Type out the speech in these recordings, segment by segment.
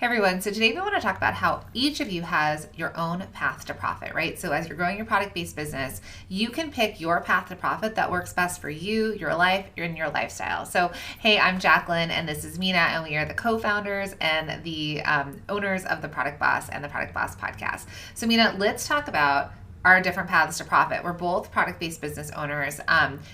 Hey everyone, so today we want to talk about how each of you has your own path to profit, right? So as you're growing your product-based business, you can pick your path to profit that works best for you, your life, and your lifestyle. So hey, I'm Jacqueline and this is Mina, and we are the co-founders and the owners of the Product Boss and the Product Boss podcast. So Mina, let's talk about our different paths to profit. We're both product-based business owners.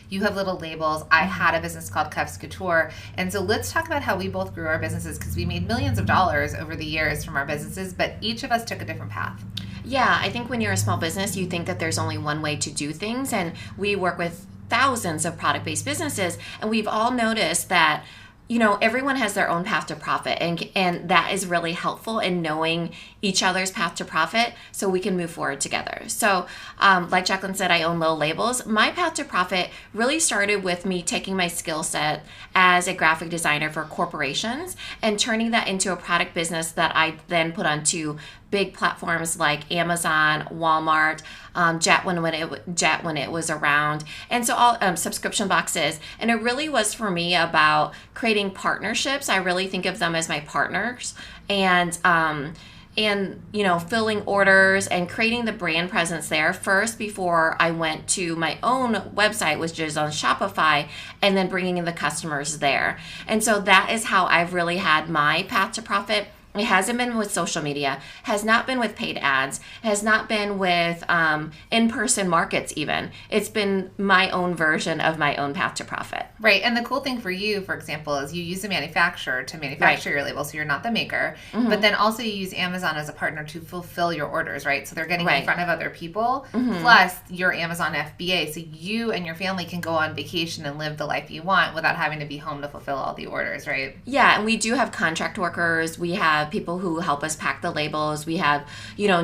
You have little labels. I had a business called Cuffs Couture. And so let's talk about how we both grew our businesses, because we made millions of dollars over the years from our businesses, but each of us took a different path. Yeah, I think when you're a small business, you think that there's only one way to do things. And we work with thousands of product-based businesses, and we've all noticed that everyone has their own path to profit, and that is really helpful in knowing each other's path to profit so we can move forward together. So like Jacqueline said, I own Little Labels. My path to profit really started with me taking my skill set as a graphic designer for corporations and turning that into a product business that I then put onto big platforms like Amazon, Walmart, Jet when it was around, and so all subscription boxes. And it really was for me about creating partnerships. I really think of them as my partners, and filling orders and creating the brand presence there first before I went to my own website, which is on Shopify, and then bringing in the customers there. And so that is how I've really had my path to profit. It hasn't been with social media, has not been with paid ads, has not been with in-person markets even. It's been my own version of my own path to profit. Right, and the cool thing for you, for example, is you use a manufacturer to manufacture your label, so you're not the maker, but then also you use Amazon as a partner to fulfill your orders, right? So they're getting in front of other people, plus your Amazon FBA, so you and your family can go on vacation and live the life you want without having to be home to fulfill all the orders, right? Yeah, and we do have contract workers. We have people who help us pack the labels. We have,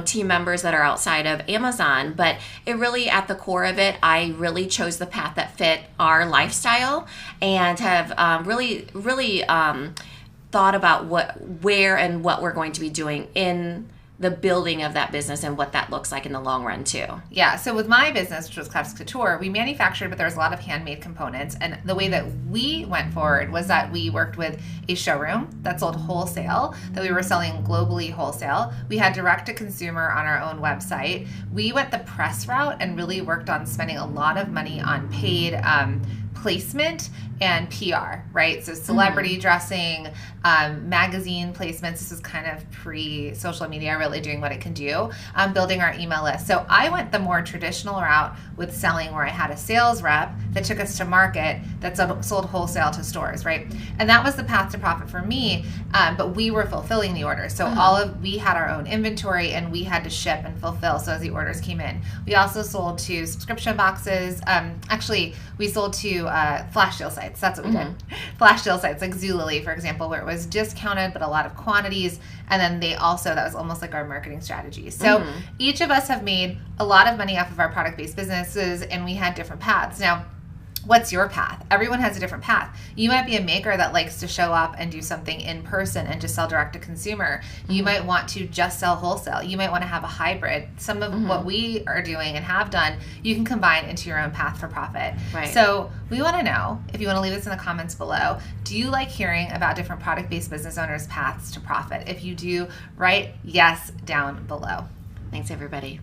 team members that are outside of Amazon, but it really, at the core of it, I really chose the path that fit our lifestyle and have really thought about where and what we're going to be doing in the building of that business and what that looks like in the long run too. Yeah, so with my business, which was Cuffs Couture, we manufactured, but there was a lot of handmade components. And the way that we went forward was that we worked with a showroom that sold wholesale, that we were selling globally wholesale. We had direct to consumer on our own website. We went the press route and really worked on spending a lot of money on paid placement and PR, right? So celebrity dressing, magazine placements. This is kind of pre-social media really doing what it can do, building our email list. So I went the more traditional route with selling, where I had a sales rep that took us to market that sold wholesale to stores, right? And that was the path to profit for me, but we were fulfilling the orders. So we had our own inventory and we had to ship and fulfill, so as the orders came in. We also sold to subscription boxes. Actually, we sold to flash sale sites. That's what we did. Flash sale sites like Zulily, for example, where it was discounted but a lot of quantities. And then that was almost like our marketing strategy. So each of us have made a lot of money off of our product-based businesses, and we had different paths. Now, what's your path? Everyone has a different path. You might be a maker that likes to show up and do something in person and just sell direct to consumer. You might want to just sell wholesale. You might want to have a hybrid. Some of what we are doing and have done, you can combine into your own path for profit. Right. So we want to know, if you want to leave this in the comments below, do you like hearing about different product-based business owners' paths to profit? If you do, write yes down below. Thanks, everybody.